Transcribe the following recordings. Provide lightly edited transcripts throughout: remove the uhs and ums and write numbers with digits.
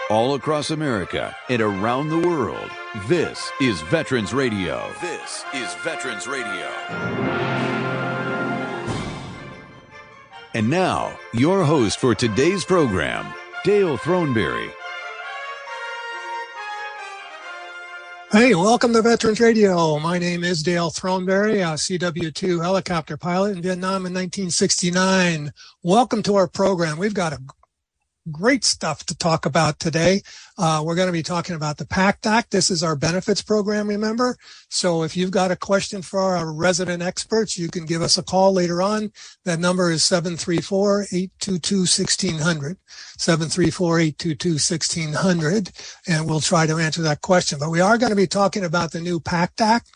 all across America and around the world. This is Veterans Radio. This is Veterans Radio. And now, your host for today's program, Dale Throneberry. Hey, welcome to Veterans Radio. My name is Dale Throneberry, a CW2 helicopter pilot in Vietnam in 1969. Welcome to our program. We've got great stuff to talk about today. We're going to be talking about the Pact Act. This is our benefits program, remember? So if you've got a question for our resident experts, you can give us a call later on. That number is 734-822-1600, 734-822-1600, and we'll try to answer that question. But we are going to be talking about the new Pact Act,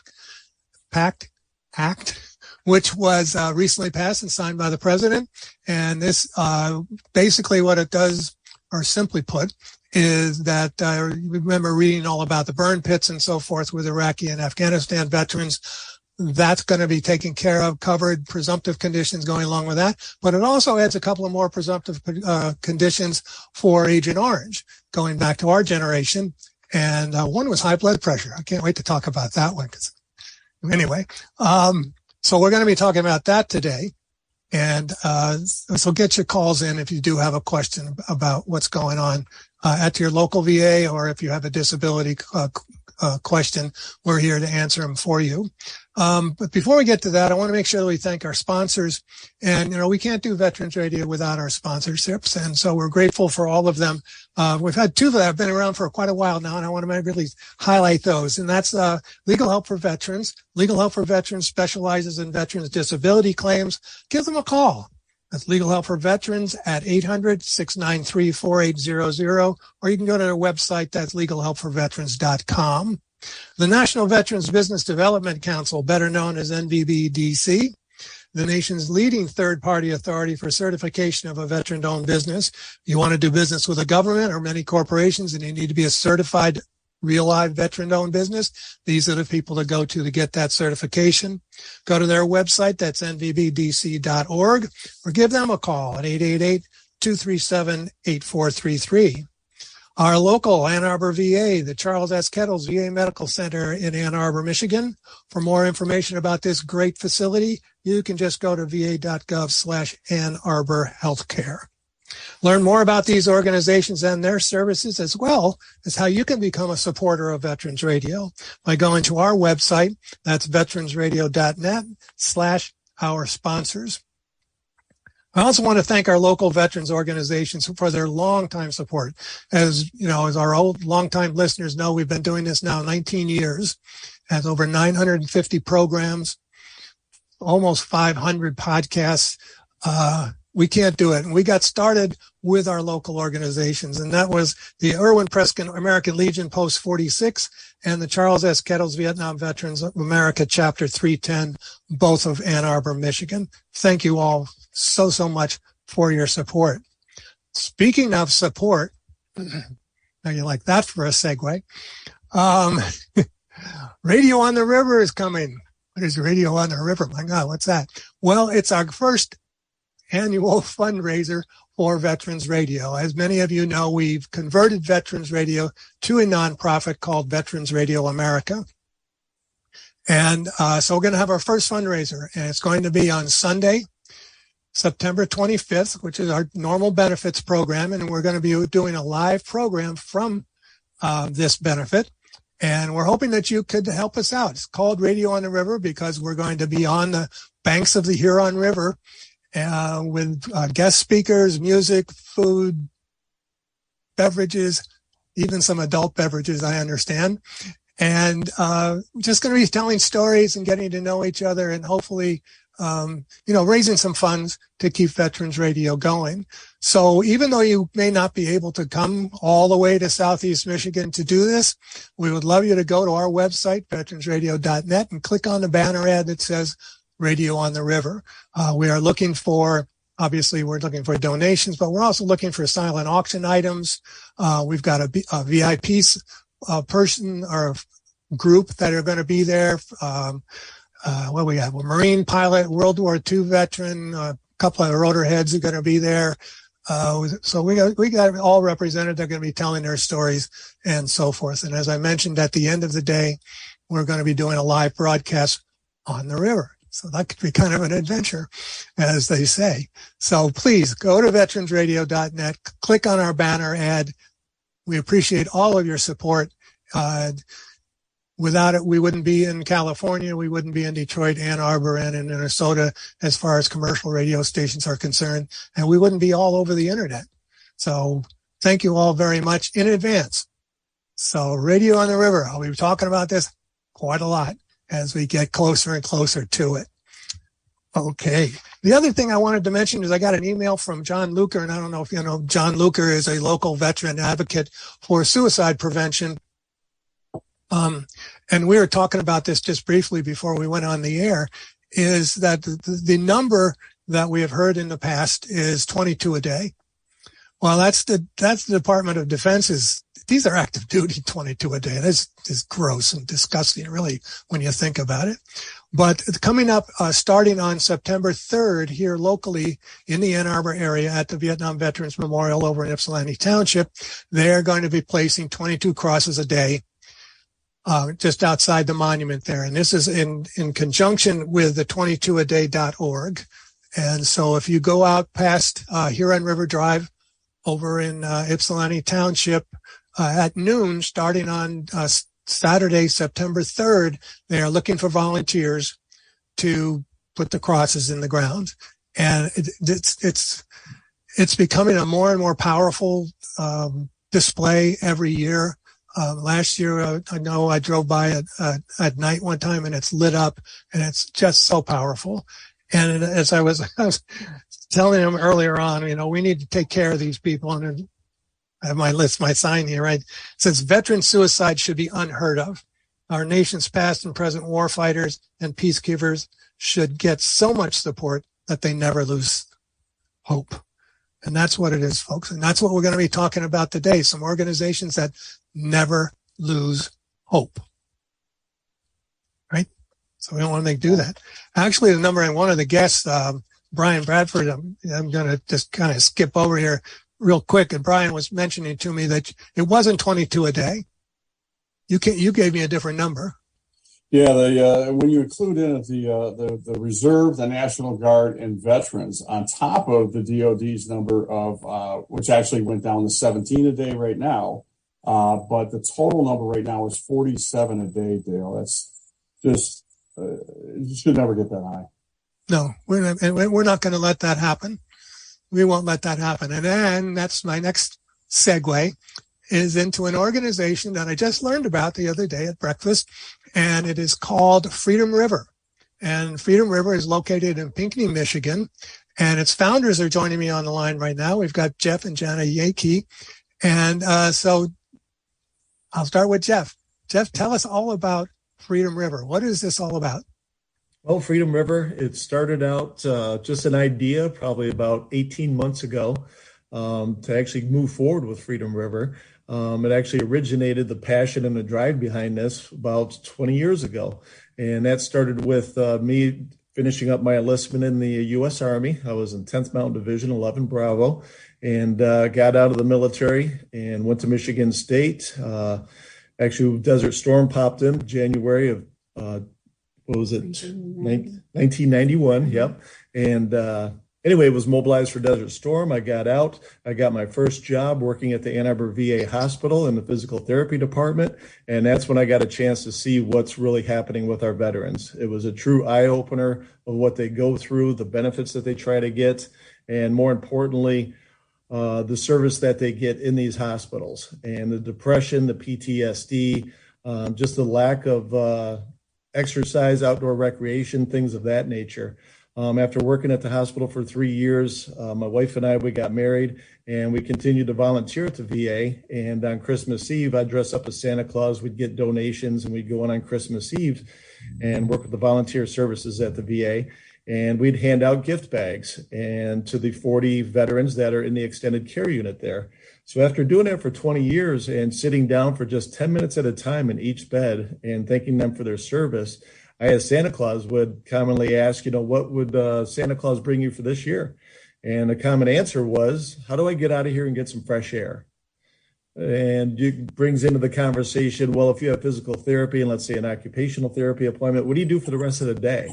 which was recently passed and signed by the president. And this, basically what it does, or simply put, is that, remember reading all about the burn pits and so forth with Iraqi and Afghanistan veterans. That's going to be taken care of, covered, presumptive conditions going along with that. But it also adds a couple of more presumptive conditions for Agent Orange, going back to our generation. And one was high blood pressure. I can't wait to talk about that one. Anyway, so we're going to be talking about that today. And so get your calls in if you do have a question about what's going on at your local VA, or if you have a disability question, we're here to answer them for you. But before we get to that, I want to make sure that we thank our sponsors. And, we can't do Veterans Radio without our sponsorships. And so we're grateful for all of them. We've had two that have been around for quite a while now, and I want to really highlight those. And that's Legal Help for Veterans. Legal Help for Veterans specializes in veterans' disability claims. Give them a call. That's Legal Help for Veterans at 800-693-4800, or you can go to their website. That's legalhelpforveterans.com. The National Veterans Business Development Council, better known as NVBDC, the nation's leading third-party authority for certification of a veteran-owned business. You want to do business with a government or many corporations, and you need to be a certified real live veteran-owned business. These are the people to go to get that certification. Go to their website, that's nvbdc.org, or give them a call at 888-237-8433. Our local Ann Arbor VA, the Charles S. Kettles VA Medical Center in Ann Arbor, Michigan. For more information about this great facility, you can just go to va.gov/Ann Arbor Healthcare. Learn more about these organizations and their services, as well as how you can become a supporter of Veterans Radio by going to our website. That's veteransradio.net/our sponsors. I also want to thank our local veterans organizations for their longtime support. As our old longtime listeners know, we've been doing this now 19 years, has over 950 programs, almost 500 podcasts. We can't do it. And we got started with our local organizations, and that was the Irwin Preston American Legion Post 46 and the Charles S. Kettles Vietnam Veterans of America Chapter 310, both of Ann Arbor, Michigan. Thank you all so much for your support. Speaking of support, now you like that for a segue. Radio on the River is coming. What is Radio on the River? My God, what's that? Well, it's our first annual fundraiser for Veterans Radio. As many of you know, we've converted Veterans Radio to a nonprofit called Veterans Radio America. And so we're going to have our first fundraiser, and it's going to be on Sunday, September 25th, which is our normal benefits program. And we're going to be doing a live program from this benefit. And we're hoping that you could help us out. It's called Radio on the River because we're going to be on the banks of the Huron River with guest speakers, music, food, beverages, even some adult beverages, I understand. And just going to be telling stories and getting to know each other, and hopefully raising some funds to keep Veterans Radio going. So even though you may not be able to come all the way to Southeast Michigan to do this, we would love you to go to our website, veteransradio.net, and click on the banner ad that says Radio on the River. We are looking for, obviously, we're looking for donations, but we're also looking for silent auction items. We've got a VIP person or group that are going to be there. What we have? A Marine pilot, World War II veteran, a couple of rotor heads are going to be there. So we got all represented. They're going to be telling their stories and so forth. And as I mentioned, at the end of the day, we're going to be doing a live broadcast on the river. So that could be kind of an adventure, as they say. So please go to veteransradio.net, click on our banner ad. We appreciate all of your support. Without it, we wouldn't be in California. We wouldn't be in Detroit, Ann Arbor, and in Minnesota as far as commercial radio stations are concerned. And we wouldn't be all over the internet. So thank you all very much in advance. So Radio on the River, I'll be talking about this quite a lot as we get closer and closer to it. Okay. The other thing I wanted to mention is I got an email from John Luker, and I don't know if you know, John Luker is a local veteran advocate for suicide prevention. And we were talking about this just briefly before we went on the air, is that the number that we have heard in the past is 22 a day. Well, that's the Department of Defense's. These are active duty 22 a day. That's just gross and disgusting, really, when you think about it. But coming up, starting on September 3rd here locally in the Ann Arbor area at the Vietnam Veterans Memorial over in Ypsilanti Township, they're going to be placing 22 crosses a day just outside the monument there. And this is in conjunction with the 22aday.org. And so if you go out past Huron River Drive over in Ypsilanti Township at noon, starting on Saturday, September 3rd, they are looking for volunteers to put the crosses in the ground. And it's becoming a more and more powerful display every year. Last year, I know I drove by it at night one time, and it's lit up, and it's just so powerful. And as I was telling him earlier on, you know, we need to take care of these people. And I have my sign here, right? It says veteran suicide should be unheard of. Our nation's past and present warfighters and peacekeepers should get so much support that they never lose hope. And that's what it is, folks. And that's what we're going to be talking about today. Some organizations that never lose hope. Right? So we don't want to do that. Actually, the number one of the guests, Brian Bradford, I'm going to just kind of skip over here real quick. And Brian was mentioning to me that it wasn't 22 a day. You gave me a different number. Yeah, when you include in it the Reserve, the National Guard, and veterans on top of the DOD's number of, which actually went down to 17 a day right now, but the total number right now is 47 a day, Dale. That's just, you should never get that high. No, we're not going to let that happen. We won't let that happen. And then that's my next segue, is into an organization that I just learned about the other day at breakfast, and it is called Freedom River. And Freedom River is located in Pinckney, Michigan, and its founders are joining me on the line right now. We've got Jeff and Jana Yaki. And so I'll start with Jeff. Jeff, tell us all about Freedom River. What is this all about? Well, Freedom River, it started out just an idea probably about 18 months ago to actually move forward with Freedom River. It actually originated, the passion and the drive behind this, about 20 years ago. And that started with me finishing up my enlistment in the U.S. Army. I was in 10th Mountain Division, 11 Bravo, and got out of the military and went to Michigan State. Actually, Desert Storm popped in January of, 1991, yep. And anyway, was mobilized for Desert Storm. I got out. I got my first job working at the Ann Arbor VA Hospital in the physical therapy department. And that's when I got a chance to see what's really happening with our veterans. It was a true eye-opener of what they go through, the benefits that they try to get, and more importantly, the service that they get in these hospitals. And the depression, the PTSD, just the lack of exercise, outdoor recreation, things of that nature. After working at the hospital for 3 years, my wife and I, we got married, and we continued to volunteer at the VA. And on Christmas Eve, I'd dress up as Santa Claus. We'd get donations, and we'd go in on Christmas Eve and work with the volunteer services at the VA. And we'd hand out gift bags and to the 40 veterans that are in the extended care unit there. So after doing that for 20 years and sitting down for just 10 minutes at a time in each bed and thanking them for their service, I, as Santa Claus, would commonly ask, what would Santa Claus bring you for this year? And the common answer was, how do I get out of here and get some fresh air? And it brings into the conversation, well, if you have physical therapy and let's say an occupational therapy appointment, what do you do for the rest of the day?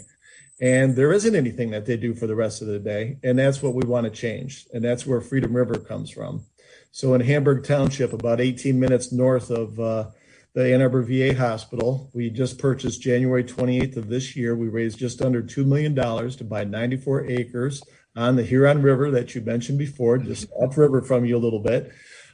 And there isn't anything that they do for the rest of the day. And that's what we want to change. And that's where Freedom River comes from. So in Hamburg Township, about 18 minutes north of the Ann Arbor VA Hospital, we just purchased January 28th of this year. We raised just under $2 million to buy 94 acres on the Huron River that you mentioned before, just upriver from you a little bit.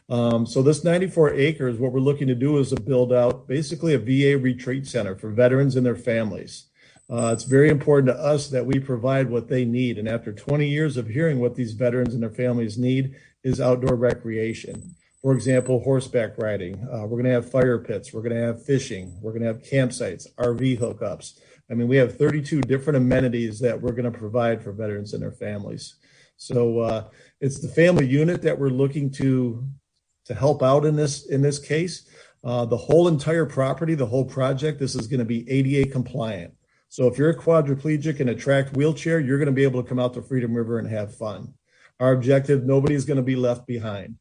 So this 94 acres, what we're looking to do is to build out basically a VA retreat center for veterans and their families. It's very important to us that we provide what they need. And after 20 years of hearing what these veterans and their families need is outdoor recreation. For example, horseback riding. We're going to have fire pits. We're going to have fishing. We're going to have campsites, RV hookups. I mean, we have 32 different amenities that we're going to provide for veterans and their families. So it's the family unit that we're looking to help out in this case. The whole entire property, the whole project, this is going to be ADA compliant. So if you're a quadriplegic in a tracked wheelchair, you're going to be able to come out to Freedom River and have fun. Our objective, nobody's going to be left behind.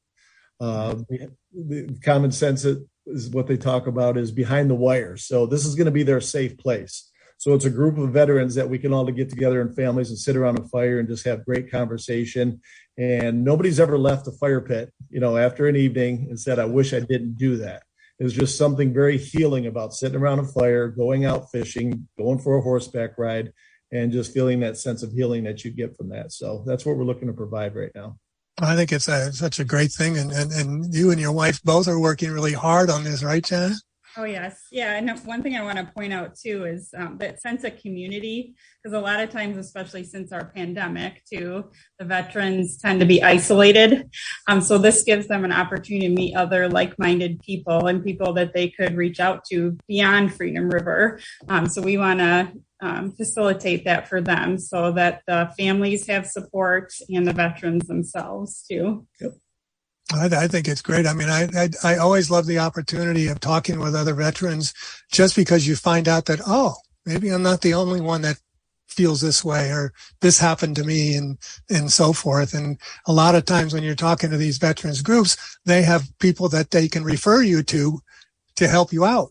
The common sense is what they talk about is behind the wires. So this is going to be their safe place. So it's a group of veterans that we can all get together in families and sit around a fire and just have great conversation. And nobody's ever left a fire pit, after an evening and said, I wish I didn't do that. There's just something very healing about sitting around a fire, going out fishing, going for a horseback ride, and just feeling that sense of healing that you get from that. So that's what we're looking to provide right now. I think it's such a great thing. And you and your wife both are working really hard on this, right, Janet? Oh, yes. Yeah. And one thing I want to point out, too, is that sense of community, because a lot of times, especially since our pandemic, too, the veterans tend to be isolated. So this gives them an opportunity to meet other like-minded people and people that they could reach out to beyond Freedom River. So we want to facilitate that for them so that the families have support and the veterans themselves, too. Yep. I think it's great. I mean, I always love the opportunity of talking with other veterans just because you find out that, oh, maybe I'm not the only one that feels this way or this happened to me and so forth. And a lot of times when you're talking to these veterans groups, they have people that they can refer you to help you out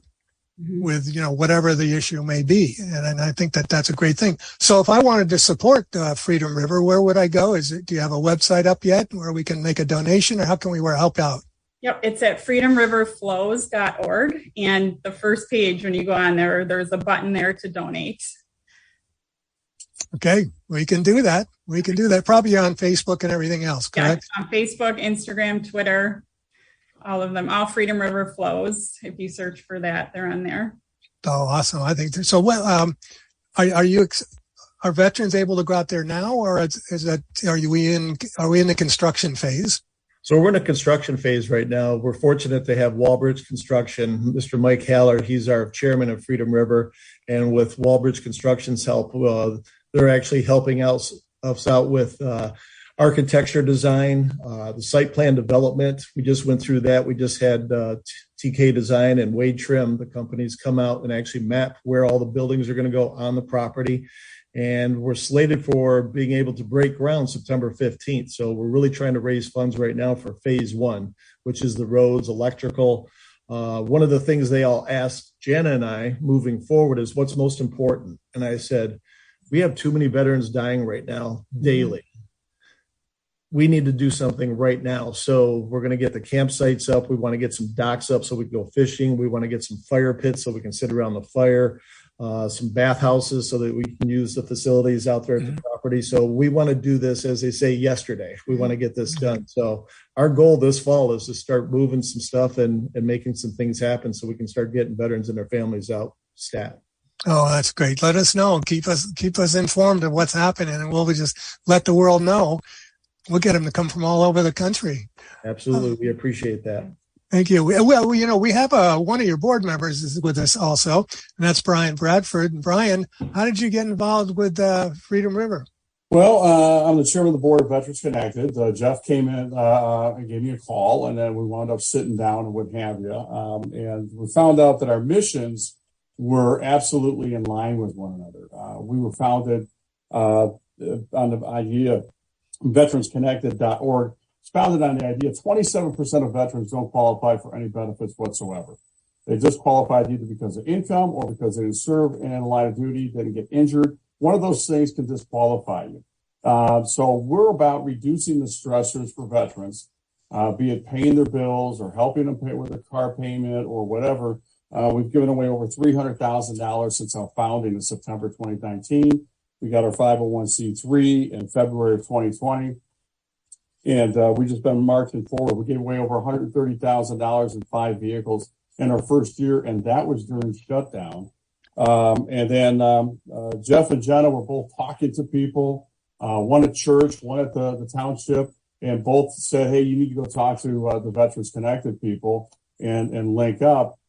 with, whatever the issue may be. And I think that that's a great thing. So if I wanted to support Freedom River, where would I go? Do you have a website up yet where we can make a donation, or how can we help out? Yep. It's at freedomriverflows.org. And the first page, when you go on there, there's a button there to donate. Okay. We can do that. Probably on Facebook and everything else, correct? Yeah, on Facebook, Instagram, Twitter. All of them, all Freedom River Flows. If you search for that, they're on there. Oh, awesome! I think so. Well, are veterans able to go out there now, or are we in the construction phase? So we're in a construction phase right now. We're fortunate to have Wallbridge Construction, Mr. Mike Haller. He's our chairman of Freedom River, and with Wallbridge Construction's help, they're actually helping us out with architecture design, the site plan development. We just went through that. We just had TK Design and Wade Trim, the companies, come out and actually map where all the buildings are going to go on the property. And we're slated for being able to break ground September 15th. So we're really trying to raise funds right now for phase one, which is the roads, electrical. One of the things they all asked Jana and I moving forward is what's most important. And I said, we have too many veterans dying right now daily. We need to do something right now. So we're going to get the campsites up. We want to get some docks up so we can go fishing. We want to get some fire pits so we can sit around the fire, some bathhouses so that we can use the facilities out there at the property. So we want to do this, as they say, yesterday. We want to get this done. So our goal this fall is to start moving some stuff and making some things happen so we can start getting veterans and their families out stat. Oh, that's great. Let us know. Keep us informed of what's happening, and we'll just let the world know. We'll get them to come from all over the country. Absolutely. We appreciate that. Thank you. Well, we have one of your board members is with us also, and that's Brian Bradford. And Brian, how did you get involved with Freedom River? Well, I'm the chairman of the board of Veterans Connected. Jeff came in and gave me a call, and then we wound up sitting down and what have you. And we found out that our missions were absolutely in line with one another. We were founded on the idea veteransconnected.org. It's founded on the idea 27% of veterans don't qualify for any benefits whatsoever. They just qualified either because of income or because they didn't serve in a line of duty, they didn't get injured. One of those things can disqualify you. So we're about reducing the stressors for veterans, be it paying their bills or helping them pay with their car payment or whatever. We've given away over $300,000 since our founding in September 2019. We got our 501c3 in February of 2020. And we've just been marching forward. We gave away over $130,000 in 5 vehicles in our first year, and that was during shutdown. And then Jeff and Jenna were both talking to people, one at church, one at the township, and both said, hey, you need to go talk to the Veterans Connected people and link up.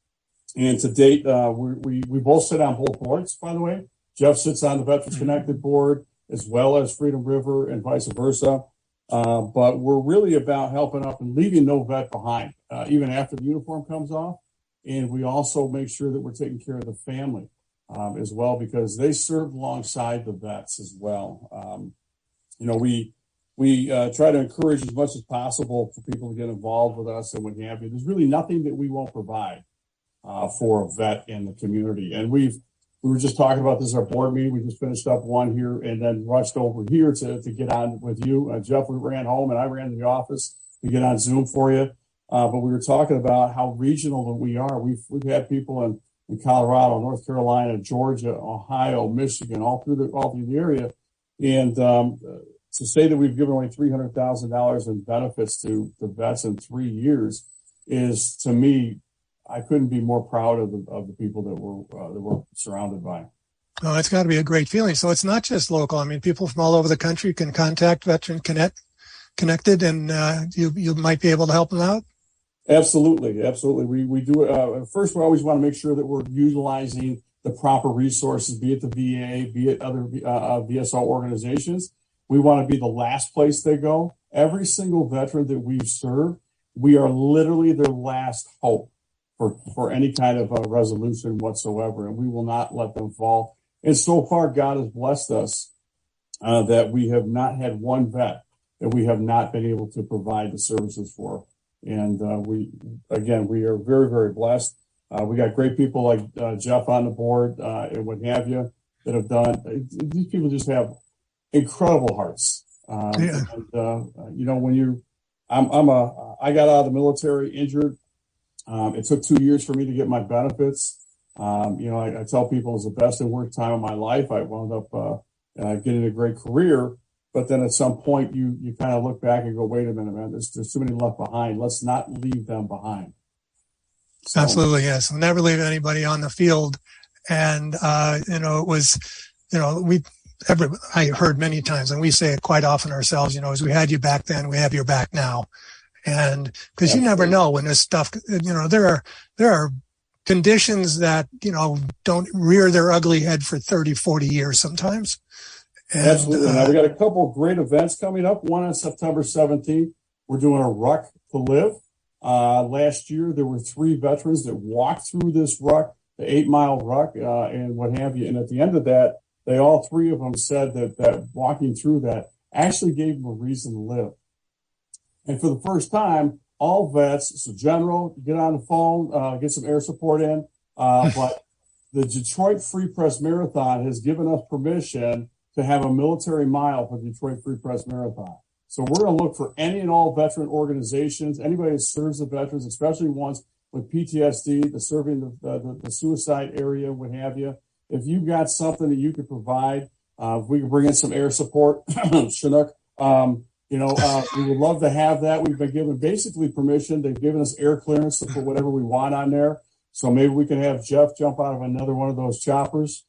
And to date, we both sit on both boards, by the way. Jeff sits on the Veterans Connected board as well as Freedom River and vice versa. But we're really about helping up and leaving no vet behind, even after the uniform comes off. And we also make sure that we're taking care of the family as well, because they serve alongside the vets as well. We try to encourage as much as possible for people to get involved with us and what have you. There's really nothing that we won't provide for a vet in the community. And we were just talking about this at our board meeting. We just finished up one here and then rushed over here to get on with you. Jeff, we ran home and I ran to the office to get on Zoom for you. But we were talking about how regional that we are. We've had people in Colorado, North Carolina, Georgia, Ohio, Michigan, all through the area. And to say that we've given away $300,000 in benefits to the vets in 3 years is, to me, I couldn't be more proud of the people that we're surrounded by. Oh, it's got to be a great feeling. So it's not just local. I mean, people from all over the country can contact Veteran Connected, and you might be able to help them out. Absolutely. We do. First, we always want to make sure that we're utilizing the proper resources, be it the VA, be it other VSO organizations. We want to be the last place they go. Every single veteran that we've served, we are literally their last hope for any kind of resolution whatsoever, and we will not let them fall. And so far, God has blessed us that we have not had one vet that we have not been able to provide the services for. And we are very, very blessed. We got great people like Jeff on the board and what have you that have done. These people just have incredible hearts. Yeah. And, I got out of the military injured. It took 2 years for me to get my benefits. I tell people it was the best and worst time of my life. I wound up getting a great career. But then at some point, you kind of look back and go, wait a minute, man, there's too many left behind. Let's not leave them behind. So, absolutely, yes. We'll never leave anybody on the field. And, it was, I heard many times, and we say it quite often ourselves, as we had you back then, we have your back now. And because you never know when this stuff, there are conditions that, don't rear their ugly head for 30, 40 years sometimes. And, absolutely. Now, we got a couple of great events coming up. One on September 17th. We're doing a Ruck to Live. Last year, there were 3 veterans that walked through this ruck, the 8-mile ruck, and what have you. And at the end of that, all 3 of them said that walking through that actually gave them a reason to live. And for the first time, all vets, so General, get on the phone, get some air support in. But the Detroit Free Press Marathon has given us permission to have a military mile for the Detroit Free Press Marathon. So we're going to look for any and all veteran organizations, anybody that serves the veterans, especially ones with PTSD, the serving the suicide area, what have you. If you've got something that you could provide, if we can bring in some air support, Chinook, we would love to have that. We've been given basically permission. They've given us air clearance to put whatever we want on there. So maybe we can have Jeff jump out of another one of those choppers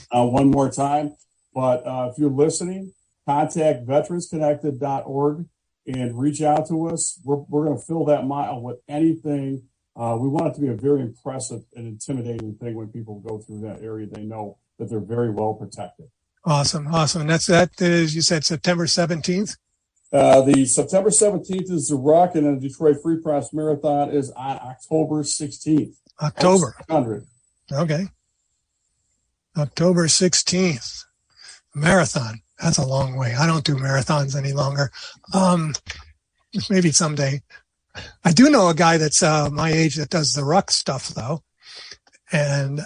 one more time. But if you're listening, contact veteransconnected.org and reach out to us. We're going to fill that mile with anything. We want it to be a very impressive and intimidating thing when people go through that area. They know that they're very well protected. Awesome. And that is, you said September 17th? The September 17th is the Ruck, and the Detroit Free Press Marathon is on October 16th. October. 100. Okay. October 16th. Marathon. That's a long way. I don't do marathons any longer. Maybe someday. I do know a guy that's my age that does the ruck stuff, though. And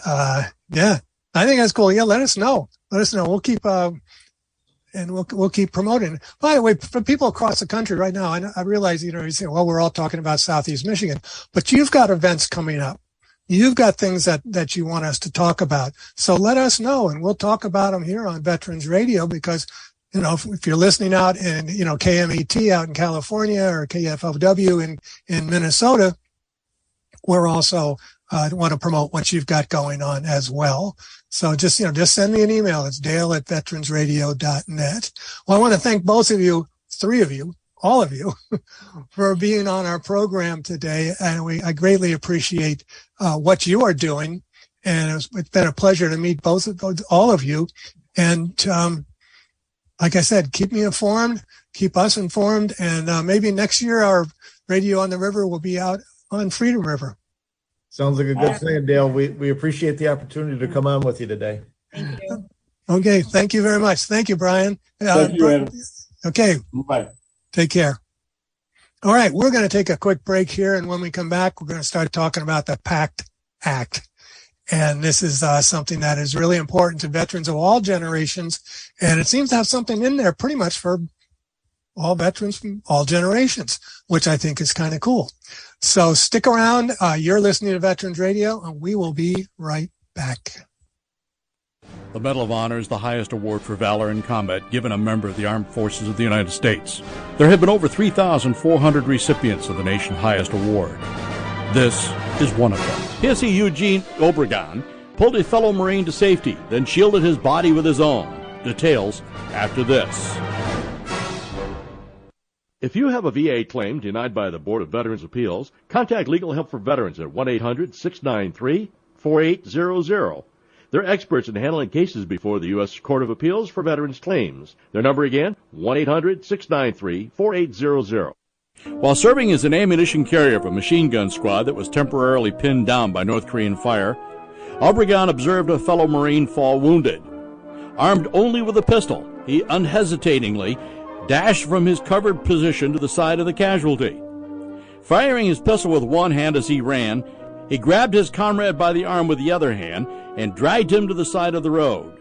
yeah, I think that's cool. Yeah, let us know. We'll keep and we'll keep promoting. By the way, for people across the country right now, I realize, you say, well, we're all talking about Southeast Michigan, but you've got events coming up. You've got things that you want us to talk about. So let us know, and we'll talk about them here on Veterans Radio, because, if you're listening out in, KMET out in California or KFOW in Minnesota, we're also want to promote what you've got going on as well. So just send me an email. It's dale@veteransradio.net. Well, I want to thank both of you, three of you, all of you, for being on our program today. And I greatly appreciate what you are doing. And it's been a pleasure to meet all of you. And like I said, keep me informed, keep us informed. And maybe next year our Radio on the River will be out on Freedom River. Sounds like a good thing, Dale. We appreciate the opportunity to come on with you today. Thank you. Okay. Thank you very much. Thank you, Brian. Thank you, Adam. Okay. Bye. Take care. All right. We're going to take a quick break here. And when we come back, we're going to start talking about the Pact Act. And this is something that is really important to veterans of all generations. And it seems to have something in there pretty much for all veterans from all generations, which I think is kind of cool. So stick around. You're listening to Veterans Radio, and we will be right back. The Medal of Honor is the highest award for valor in combat given a member of the Armed Forces of the United States. There have been over 3,400 recipients of the nation's highest award. This is one of them. PSC Eugene Obregon pulled a fellow Marine to safety, then shielded his body with his own. Details after this. If you have a VA claim denied by the Board of Veterans' Appeals, contact Legal Help for Veterans at 1-800-693-4800. They're experts in handling cases before the U.S. Court of Appeals for Veterans Claims. Their number again, 1-800-693-4800. While serving as an ammunition carrier of a machine gun squad that was temporarily pinned down by North Korean fire, Obregon observed a fellow Marine fall wounded. Armed only with a pistol, he unhesitatingly dashed from his covered position to the side of the casualty. Firing his pistol with one hand as he ran, he grabbed his comrade by the arm with the other hand and dragged him to the side of the road.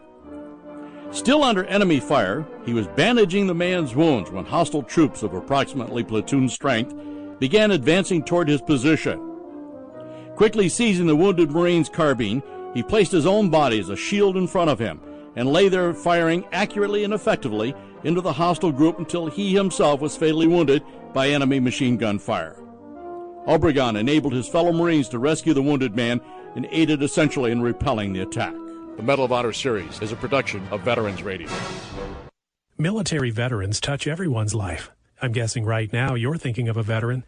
Still under enemy fire, he was bandaging the man's wounds when hostile troops of approximately platoon strength began advancing toward his position. Quickly seizing the wounded Marine's carbine, he placed his own body as a shield in front of him and lay there firing accurately and effectively into the hostile group until he himself was fatally wounded by enemy machine gun fire. Obregon enabled his fellow Marines to rescue the wounded man and aided essentially in repelling the attack. The Medal of Honor series is a production of Veterans Radio. Military veterans touch everyone's life. I'm guessing right now you're thinking of a veteran,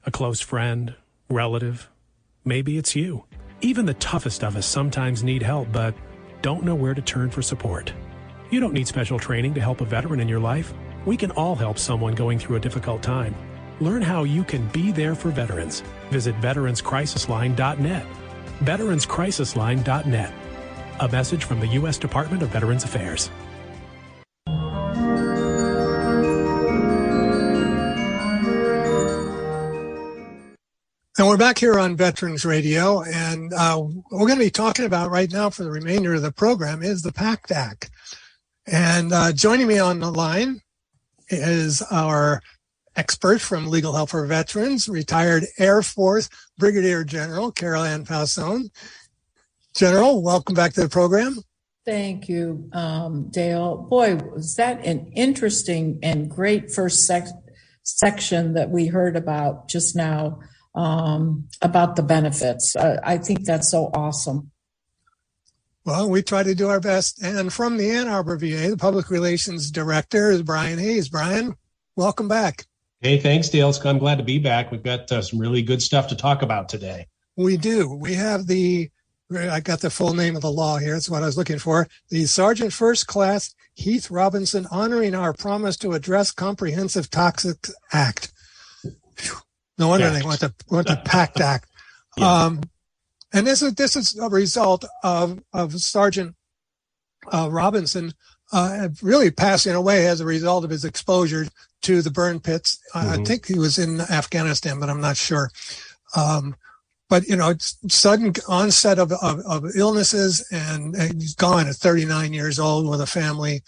a close friend, relative. Maybe it's you. Even the toughest of us sometimes need help, but don't know where to turn for support. You don't need special training to help a veteran in your life. We can all help someone going through a difficult time. Learn how you can be there for veterans. Visit veteranscrisisline.net. veteranscrisisline.net. A message from the U.S. Department of Veterans Affairs. And we're back here on Veterans Radio, and what we're going to be talking about right now for the remainder of the program is the Pact Act. And joining me on the line is our expert from Legal Help for Veterans, retired Air Force Brigadier General Carol Ann Falzone. General, welcome back to the program. Thank you, Dale. Boy, was that an interesting and great first section that we heard about just now about the benefits. I think that's so awesome. Well, we try to do our best. And from the Ann Arbor VA, the Public Relations Director is Brian Hayes. Brian, welcome back. Hey, thanks, Dale. I'm glad to be back. We've got some really good stuff to talk about today. We do. We have I got the full name of the law here. That's what I was looking for. The Sergeant First Class Heath Robinson Honoring Our Promise to Address Comprehensive Toxics Act. Whew. No wonder they want the Pact Act. Yeah. And this is a result of Sergeant Robinson really passing away as a result of his exposure to the burn pits. I think he was in Afghanistan, but I'm not sure. But, it's sudden onset of illnesses, and he's gone at 39 years old with a family.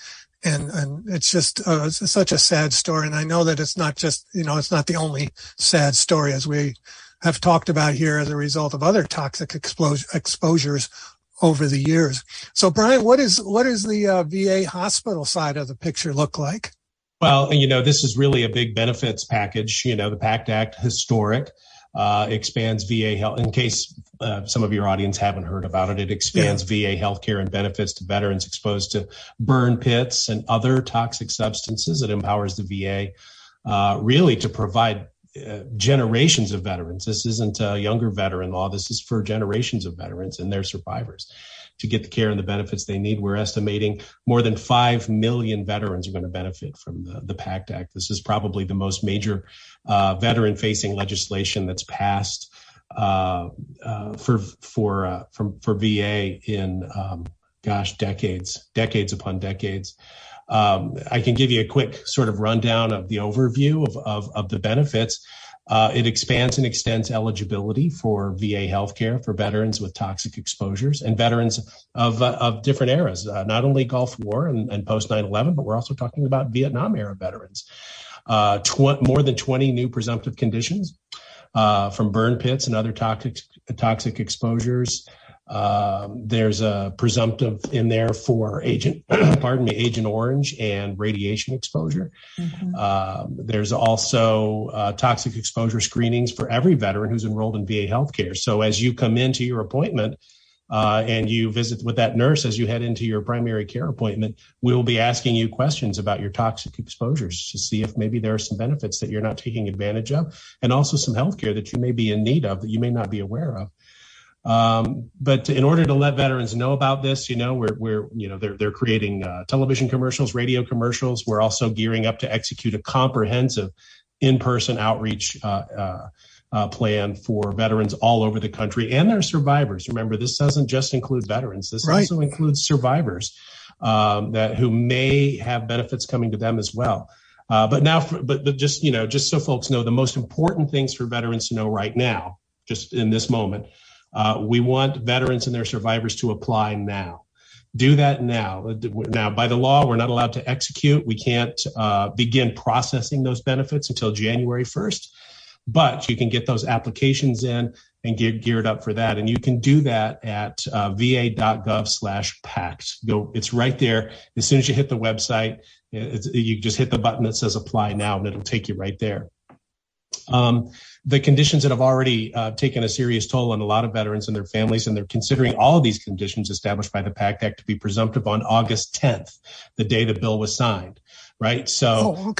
And it's just it's such a sad story. And I know that it's not just, it's not the only sad story, as we have talked about here, as a result of other toxic exposures over the years. So, Brian, what is the VA hospital side of the picture look like? Well, this is really a big benefits package. The Pact Act, historic, expands VA health. In case some of your audience haven't heard about it, it expands VA healthcare and benefits to veterans exposed to burn pits and other toxic substances. It empowers the VA really to provide generations of veterans. This isn't a younger veteran law. This is for generations of veterans and their survivors to get the care and the benefits they need. We're estimating more than 5 million veterans are going to benefit from the Pact Act. This is probably the most major veteran-facing legislation that's passed for VA in decades upon decades. I can give you a quick sort of rundown of the overview of the benefits. It expands and extends eligibility for VA healthcare for veterans with toxic exposures and veterans of different eras, not only Gulf War and post 9/11, but we're also talking about Vietnam era veterans. More than 20 new presumptive conditions from burn pits and other toxic exposures. There's a presumptive in there for Agent Orange and radiation exposure. There's also toxic exposure screenings for every veteran who's enrolled in VA healthcare. So as you come into your appointment and you visit with that nurse as you head into your primary care appointment, we'll be asking you questions about your toxic exposures to see if maybe there are some benefits that you're not taking advantage of, and also some healthcare that you may be in need of that you may not be aware of. But in order to let veterans know about this, they're creating television commercials, radio commercials. We're also gearing up to execute a comprehensive in-person outreach plan for veterans all over the country and their survivors. Remember, this doesn't just include veterans. This also includes survivors who may have benefits coming to them as well. But just so folks know, the most important things for veterans to know right now, just in this moment, we want veterans and their survivors to apply now. Do that now. Now, by the law, we're not allowed to execute. We can't begin processing those benefits until January 1st, but you can get those applications in and get geared up for that. And you can do that at va.gov/PACT. It's right there. As soon as you hit the website, you just hit the button that says apply now, and it'll take you right there. The conditions that have already taken a serious toll on a lot of veterans and their families, and they're considering all of these conditions established by the Pact Act to be presumptive on August 10th, the day the bill was signed, right? So,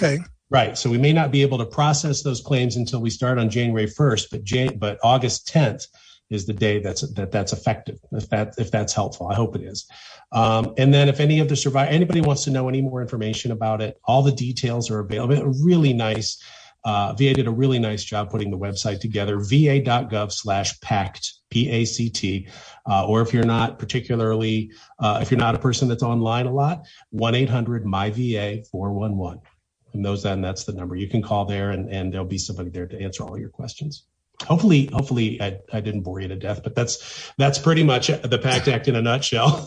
right. So we may not be able to process those claims until we start on January 1st, but August 10th is the day that's effective, if that's helpful. I hope it is. And then if any of the anybody wants to know any more information about it, all the details are available. Really nice. VA did a really nice job putting the website together, va.gov/PACT, PACT. Or if you're not particularly, if you're not a person that's online a lot, 1-800-MY-VA-411. And that's the number. You can call there and there'll be somebody there to answer all your questions. Hopefully I didn't bore you to death, but that's pretty much the Pact Act in a nutshell.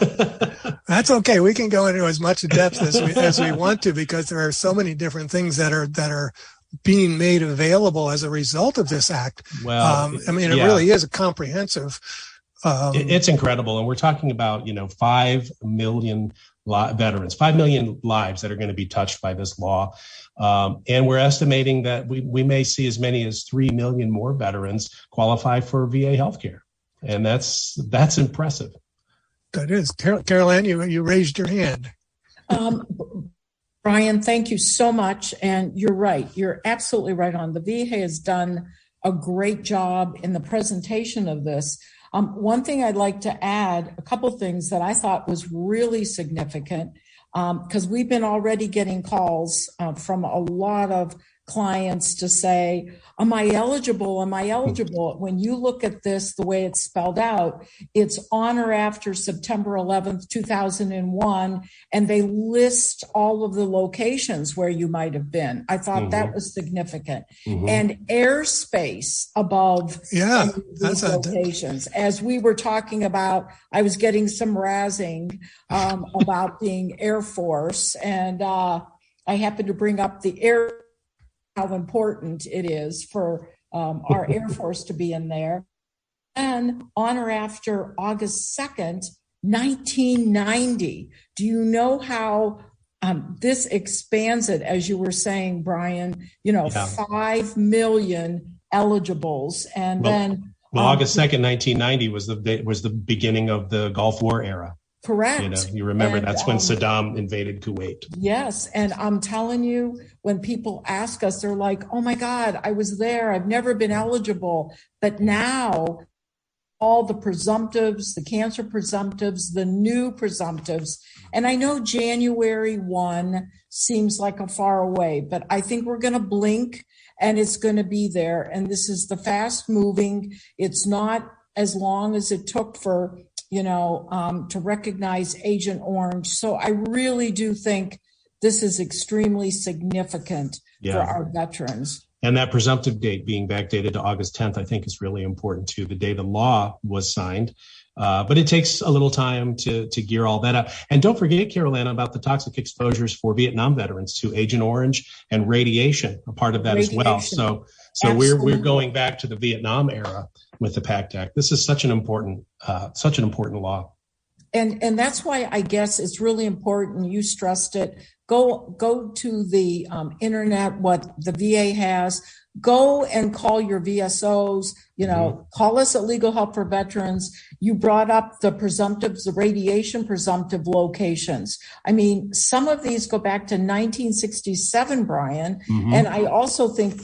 That's okay. We can go into as much depth as we want to, because there are so many different things that are being made available as a result of this act. Well, it really is a comprehensive. It's incredible. And we're talking about, 5 million veterans, 5 million lives that are going to be touched by this law. And we're estimating that we may see as many as 3 million more veterans qualify for VA healthcare. And that's impressive. That is. Carol Ann, you raised your hand. Brian, thank you so much. And you're right. You're absolutely right on. The VA has done a great job in the presentation of this. One thing I'd like to add, a couple things that I thought was really significant, because we've been already getting calls from a lot of clients to say, am I eligible? Am I eligible? When you look at this, the way it's spelled out, it's on or after September 11th, 2001, and they list all of the locations where you might have been. I thought that was significant. And airspace above these locations. As we were talking about, I was getting some razzing about being Air Force, and I happened to bring up the air, how important it is for our Air Force to be in there. And on or after August 2nd, 1990. Do you know how this expands it, as you were saying, Brian, 5 million eligibles. And then August 2nd, 1990 was the beginning of the Gulf War era. Correct. You remember that's when Saddam invaded Kuwait. Yes. And I'm telling you, when people ask us, they're like, oh my God, I was there. I've never been eligible. But now all the presumptives, the cancer presumptives, the new presumptives. And I know January 1 seems like a far away, but I think we're going to blink and it's going to be there. And this is the fast moving. It's not as long as it took for to recognize Agent Orange. So I really do think this is extremely significant for our veterans. And that presumptive date being backdated to August 10th, I think is really important too, the day the law was signed. But it takes a little time to gear all that up. And don't forget, Carolyn, about the toxic exposures for Vietnam veterans to Agent Orange and radiation, a part of that as well. So we're going back to the Vietnam era with the Pact Act. This is such an important law. And that's why I guess it's really important. You stressed it. Go to the internet, what the VA has. Go and call your VSOs, call us at Legal Help for Veterans. You brought up the presumptives, the radiation presumptive locations. I mean, some of these go back to 1967, Brian. And I also think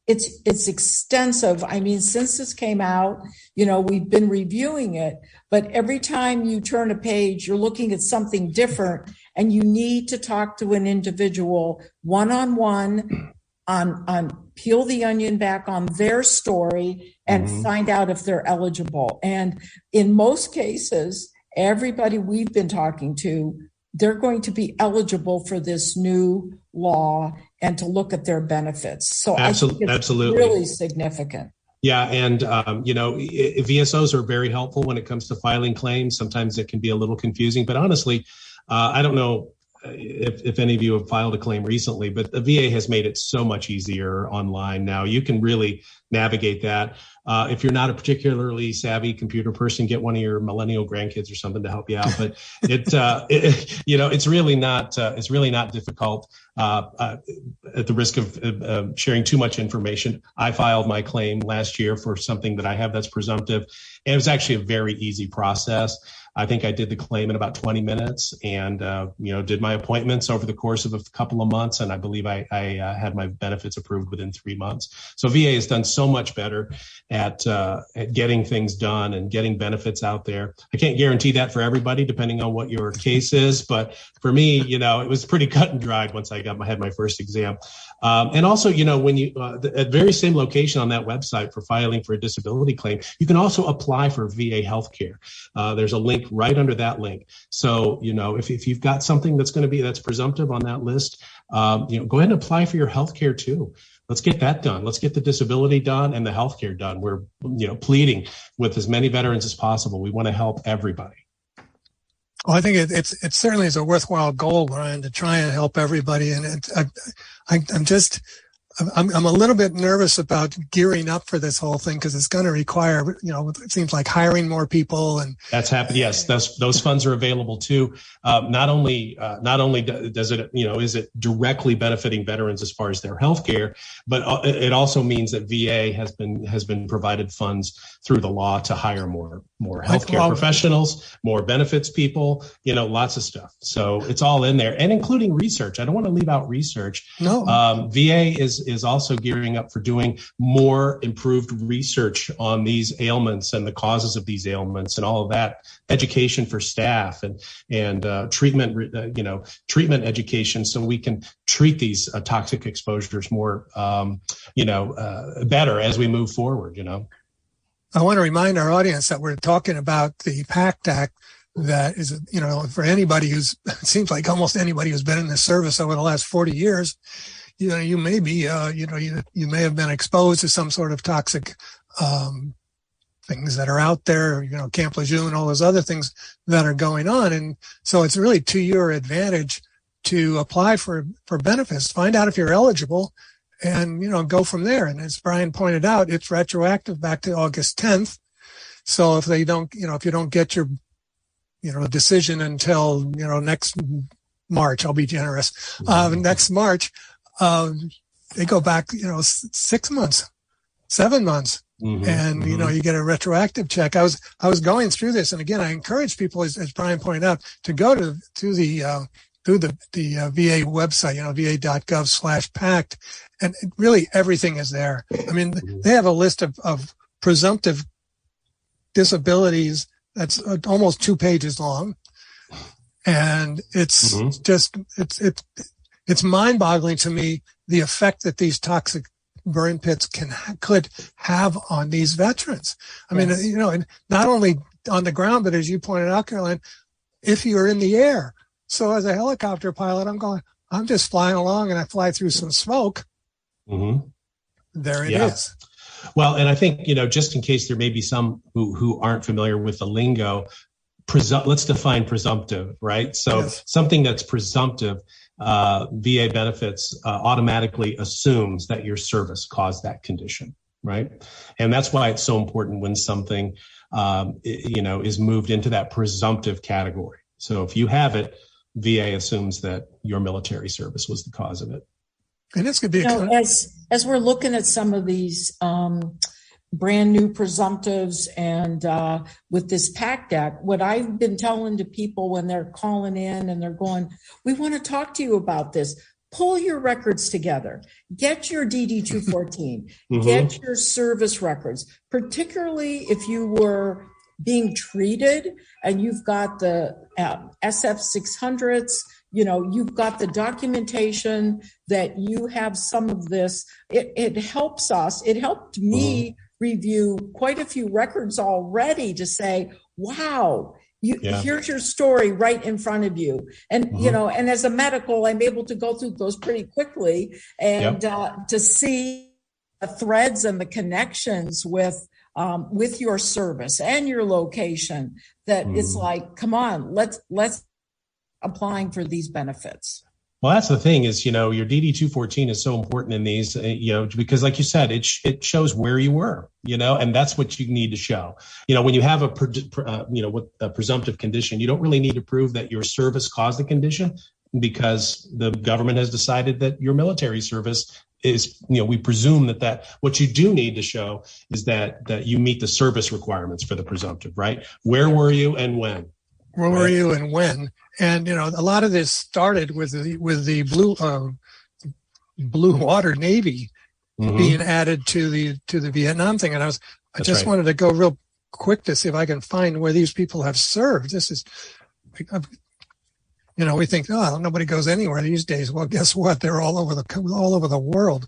it's extensive. I mean, since this came out, we've been reviewing it, but every time you turn a page, you're looking at something different, and you need to talk to an individual one-on-one on peel the onion back on their story and find out if they're eligible. And in most cases, everybody we've been talking to, they're going to be eligible for this new law and to look at their benefits. So I think it's really significant. Yeah. And, VSOs are very helpful when it comes to filing claims. Sometimes it can be a little confusing, but honestly, I don't know if any of you have filed a claim recently, but the VA has made it so much easier online now. You can really navigate that. If you're not a particularly savvy computer person, get one of your millennial grandkids or something to help you out. But it's really not difficult. At the risk of sharing too much information, I filed my claim last year for something that I have that's presumptive, and it was actually a very easy process. I think I did the claim in about 20 minutes and, did my appointments over the course of a couple of months. And I believe I had my benefits approved within 3 months. So VA has done so much better at getting things done and getting benefits out there. I can't guarantee that for everybody, depending on what your case is. But for me, it was pretty cut and dried once I had my first exam. And also, when you at very same location on that website for filing for a disability claim, you can also apply for VA healthcare. There's a link right under that link. So, if you've got something that's presumptive on that list, go ahead and apply for your healthcare too. Let's get that done. Let's get the disability done and the healthcare done. We're, pleading with as many veterans as possible. We want to help everybody. Well, I think it certainly is a worthwhile goal, Brian, to try and help everybody. And I'm a little bit nervous about gearing up for this whole thing because it's going to require, it seems like hiring more people. And that's happened. Yes, those funds are available too. Not only does it, is it directly benefiting veterans as far as their health care, but it also means that VA has been provided funds through the law to hire more healthcare professionals, more benefits people, lots of stuff. So it's all in there, and including research. I don't want to leave out research. No. VA is is also gearing up for doing more improved research on these ailments and the causes of these ailments and all of that, education for staff and treatment education, so we can treat these toxic exposures more, better as we move forward. I want to remind our audience that we're talking about the Pact Act. That is, for anybody it seems like almost anybody who's been in this service over the last 40 years, you may be, you may have been exposed to some sort of toxic things that are out there, Camp Lejeune and all those other things that are going on. And so it's really to your advantage to apply for benefits, find out if you're eligible, and, go from there. And as Brian pointed out, it's retroactive back to August 10th. So if they don't, if you don't get your decision until, next March, I'll be generous, next March, they go back, 6 months, 7 months. Mm-hmm, and, you get a retroactive check. I was going through this. And again, I encourage people, as Brian pointed out, to go to the VA website, va.gov/PACT. And really everything is there. I mean, they have a list of presumptive disabilities that's almost 2 pages long. And it's just, it's mind-boggling to me, the effect that these toxic burn pits could have on these veterans. I mean, and not only on the ground, but as you pointed out, Caroline, if you're in the air. So as a helicopter pilot, I'm just flying along and I fly through some smoke. Mm-hmm. There it is. Well, and I think, just in case there may be some who aren't familiar with the lingo, let's define presumptive, right? So something that's presumptive, VA benefits automatically assumes that your service caused that condition, right? And that's why it's so important when something, is moved into that presumptive category. So if you have it, VA assumes that your military service was the cause of it. And this could be as we're looking at some of these brand new presumptives and with this Pact Act, what I've been telling to people when they're calling in and they're going, we want to talk to you about this. Pull your records together. Get your DD-214. Get your service records, particularly if you were being treated and you've got the SF-600s. You've got the documentation that you have some of this. It helps us. It helped me review quite a few records already to say, wow, here's your story right in front of you. And, and as a medical, I'm able to go through those pretty quickly and to see the threads and the connections with your service and your location, that it's like, come on, let's applying for these benefits. Well, that's the thing is, your DD-214 is so important in these, because like you said, it shows where you were, and that's what you need to show. When you have a presumptive condition, you don't really need to prove that your service caused the condition, because the government has decided that your military service is, we presume that what you do need to show is that you meet the service requirements for the presumptive, right? Where were you and when? Where were you and when? And, a lot of this started with the Blue Water Navy being added to the Vietnam thing. And I just wanted to go real quick to see if I can find where these people have served. This is, we think, oh, nobody goes anywhere these days. Well, guess what? They're all over the world.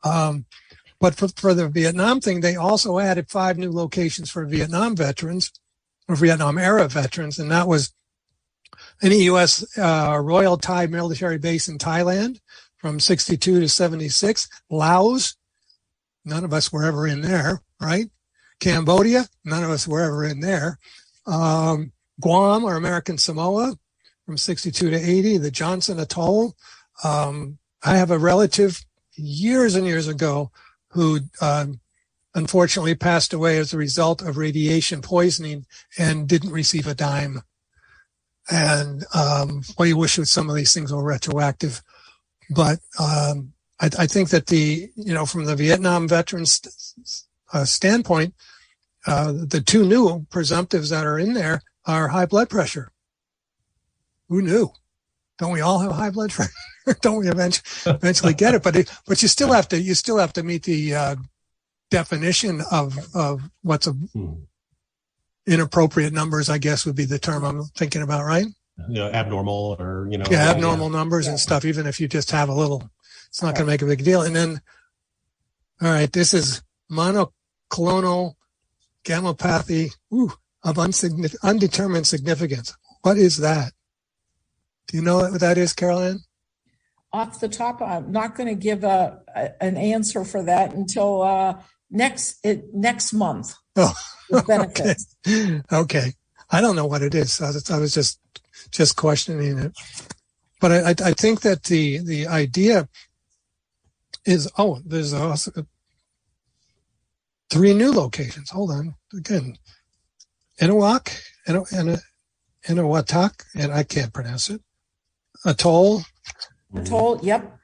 But for the Vietnam thing, they also added 5 new locations for Vietnam veterans, or Vietnam era veterans. And that was any U.S. Royal Thai military base in Thailand from 62 to 76. Laos, none of us were ever in there, right? Cambodia, none of us were ever in there. Guam or American Samoa from 62 to 80. The Johnson Atoll. I have a relative years and years ago who unfortunately passed away as a result of radiation poisoning and didn't receive a dime. And you wish that some of these things were retroactive. But I think that from the Vietnam veterans standpoint, the 2 new presumptives that are in there are high blood pressure. Who knew? Don't we all have high blood pressure? don't we eventually get it? But you still have to meet the definition of what's inappropriate numbers, I guess would be the term I'm thinking about, right? Abnormal or, abnormal numbers and stuff. Even if you just have a little, it's not going to make a big deal. And then, all right, this is monoclonal gammopathy of undetermined significance. What is that? Do you know what that is, Carol Ann? Off the top, I'm not going to give an answer for that until next month. Oh, benefits. Okay. I don't know what it is. I was just questioning it. But I think that the idea is, there's also 3 new locations. Hold on. Again, Eniwak, Eniwatak, and I can't pronounce it. Atoll, yep.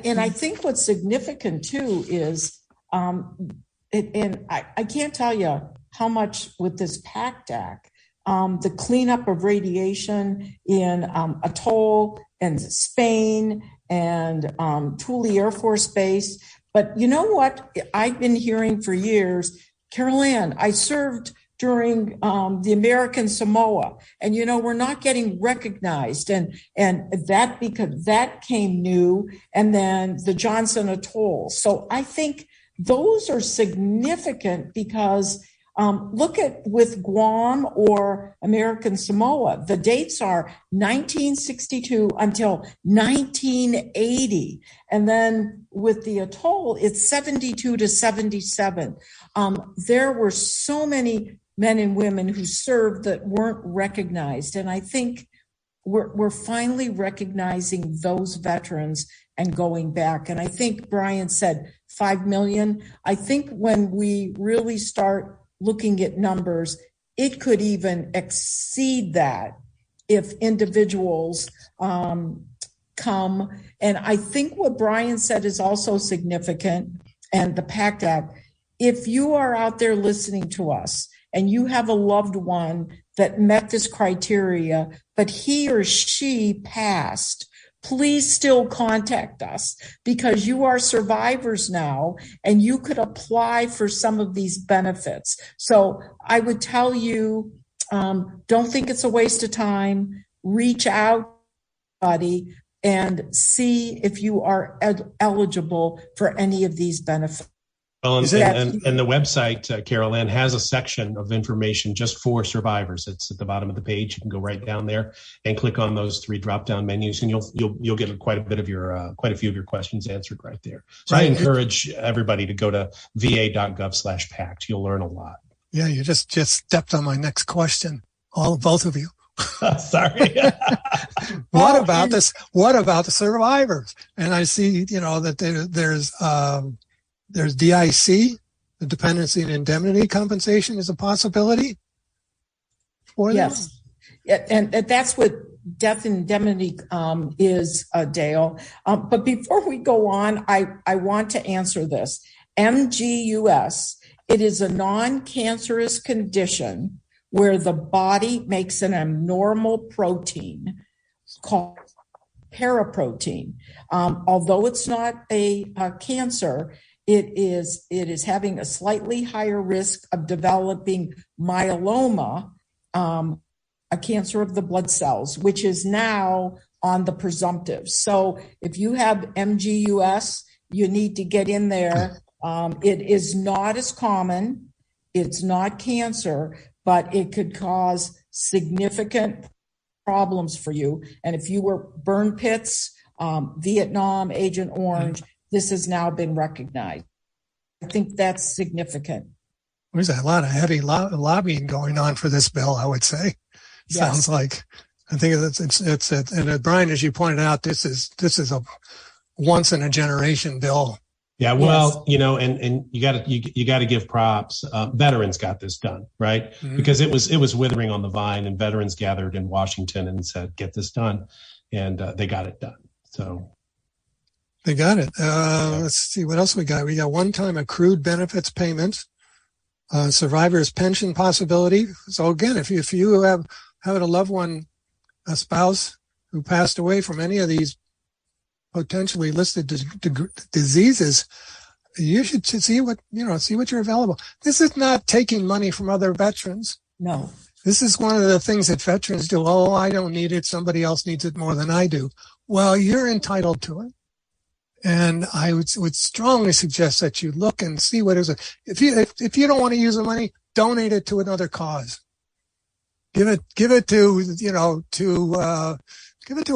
And I think what's significant too is, and I can't tell you how much with this Pact Act, the cleanup of radiation in Atoll and Spain and Thule Air Force Base. But you know what? I've been hearing for years, Carol Ann, I served during the American Samoa, and we're not getting recognized, and that because that came new, and then the Johnson Atoll. So I think those are significant because look at with Guam or American Samoa, the dates are 1962 until 1980. And then with the atoll, it's 72 to 77. There were so many men and women who served that weren't recognized. And I think we're finally recognizing those veterans and going back. And I think Brian said 5 million. I think when we really start looking at numbers, it could even exceed that if individuals come. And I think what Brian said is also significant, and the Pact Act. If you are out there listening to us and you have a loved one that met this criteria, but he or she passed, please still contact us because you are survivors now and you could apply for some of these benefits. So I would tell you, don't think it's a waste of time. Reach out buddy, and see if you are eligible for any of these benefits. Well, and the website, Carol Ann, has a section of information just for survivors. It's at the bottom of the page. You can go right down there and click on those 3 drop-down menus, and you'll get quite a few of your questions answered right there. So right. I encourage everybody to go to va.gov/pact. You'll learn a lot. Yeah, you just stepped on my next question. Both of you. Sorry. What about this? What about the survivors? And I see, that there's DIC, the dependency and indemnity compensation is a possibility for them. Yes. And that's what death indemnity is, Dale. But before we go on, I want to answer this. MGUS, it is a non-cancerous condition where the body makes an abnormal protein called paraprotein. Although it's not a cancer, it is having a slightly higher risk of developing myeloma, a cancer of the blood cells, which is now on the presumptive. So if you have MGUS, you need to get in there. It is not as common. It's not cancer, but it could cause significant problems for you. And if you were burn pits, Vietnam, Agent Orange, this has now been recognized. I think that's significant. There's a lot of heavy lobbying going on for this bill, I would say. Yes. Sounds like. I think it's and Brian, as you pointed out, this is a once in a generation bill. Yeah, well, yes. And you got to give props. Veterans got this done, right? Mm-hmm. Because it was withering on the vine, and veterans gathered in Washington and said, "Get this done," and they got it done. So they got it. Let's see what else we got. We got one-time accrued benefits payments, survivor's pension possibility. So again, if you have a loved one, a spouse who passed away from any of these potentially listed diseases, you should see what you're available. This is not taking money from other veterans. No. This is one of the things that veterans do. Oh, I don't need it. Somebody else needs it more than I do. Well, you're entitled to it. And I would strongly suggest that you look and see what is it. If you don't want to use the money, donate it to another cause. Give it to